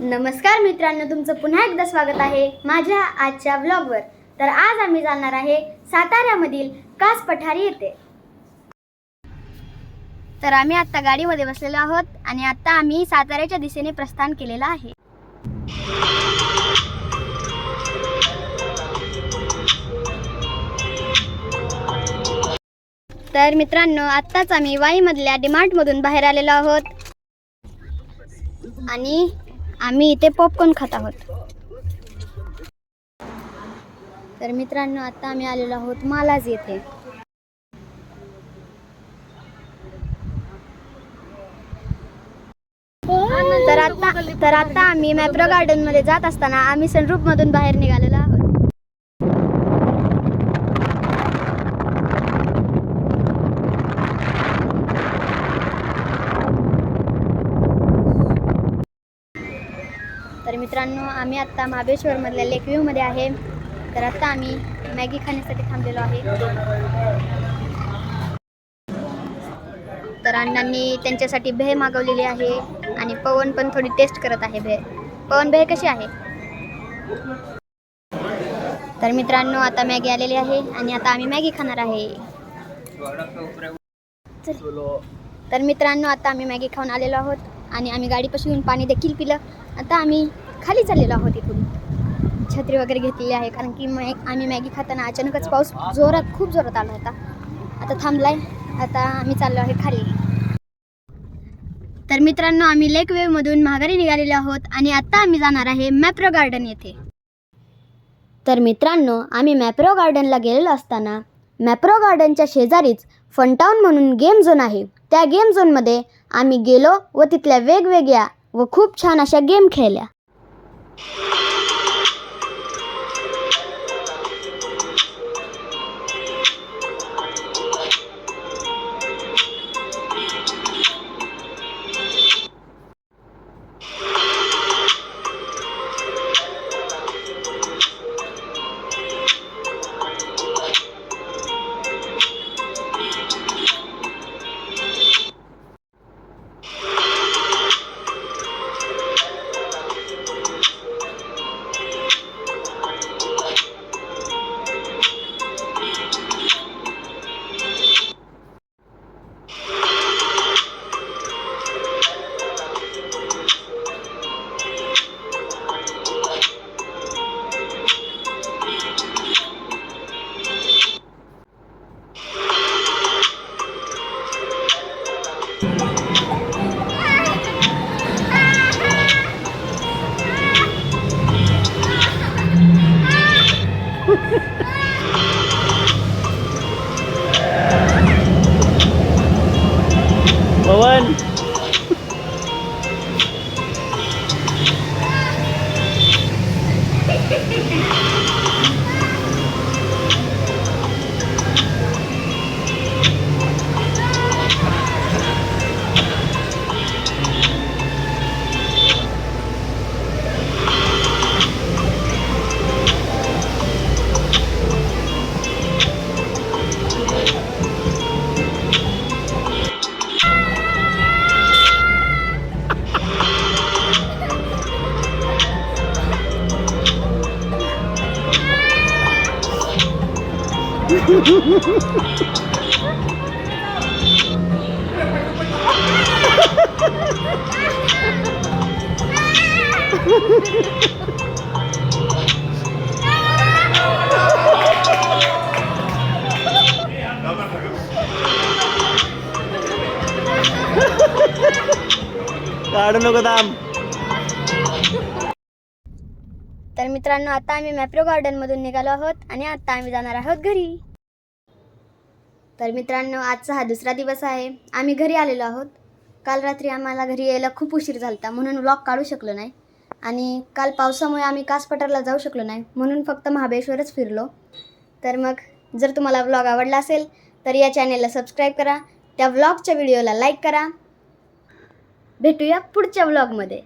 नमस्कार मित्रांनो, तुमचं पुन्हा एकदा स्वागत आहे माझ्या आजच्या व्लॉगवर। तर आज आम्ही जाणार आहे साताऱ्यामधील कास पठारी येथे। तर आम्ही आता गाडीमध्ये बसलेलो आहोत आणि आता आम्ही साताऱ्याच्या दिशेने प्रस्थान केलेला आहे। तर मित्रांनो, आत्ताच आम्ही वाईमधल्या डीमार्ट मधून बाहेर आलेलो आहोत आणि आम्ही इथे पॉपकॉर्न खात आहोत। तर मित्रांनो, आता आम्ही आलेलो आहोत मालाज येथे। तर आता आम्ही मॅप्रो गार्डन मध्ये जात असताना आम्ही सनरूफ मधून बाहेर निघालेलो आहोत। तर मित्रांनो, आम्ही आता महाबळेश्वर मधल्या लेक व्ह्यू मध्ये आहे। तर आता आम्ही मॅगी खाण्यासाठी थांबलेलो आहे। तर अण्णांनी त्यांच्यासाठी भेळ मागवलेली आहे आणि पवन पण थोडी टेस्ट करत आहे भेळ। पवन, भेळ कशी आहे? तर मित्रांनो, आता मॅगी आलेली आहे आणि आता आम्ही मॅगी खाणार आहे। तर मित्रांनो, आता आम्ही मॅगी खाऊन आलेलो आहोत आणि आम्ही गाडीपाशी येऊन पाणी देखील पिलं। आता आम्ही खाली चाललेलो आहोत। इथून छत्री वगैरे घेतलेली आहे कारण की आम्ही मॅगी खाताना अचानकच पाऊस खूप जोरात आला होता। आता थांबलाय, आता आम्ही चाललो आहे खाली। तर मित्रांनो, आम्ही लेक वेव मधून माघारी निघालेलो आहोत आणि आता आम्ही जाणार आहे मॅप्रो गार्डन येथे। तर मित्रांनो, आम्ही मॅप्रो गार्डनला गेलेलो असताना मॅप्रो गार्डनच्या शेजारीच फनटाउन म्हणून गेम झोन आहे। त्या गेम झोनमध्ये आम्ही गेलो व तिथल्या वेगवेगळ्या व खूप छान अशा गेम खेळल्या। पवन, काढू नको थांब। तर मित्रांनो, आता आम्ही मॅप्रो गार्डन मधून निघालो आहोत आणि आता आम्ही जाणार आहोत घरी। तर मित्रांनो, आजचा हा दुसरा दिवस आहे। आम्ही घरी आलेलो आहोत। काल रात्री आम्हाला घरी यायला खूप उशीर झाला म्हणून व्लॉग काढू शकलो नाही आणि काल पावसामुळे आम्ही कास पठारला जाऊ शकलो नाही म्हणून फक्त महाबळेश्वरच फिरलो। तर मग जर तुम्हाला व्लॉग आवडला असेल तर या चॅनेलला सबस्क्राईब करा, त्या व्लॉगच्या व्हिडिओला लाईक करा। भेटूया पुढच्या व्लॉगमध्ये।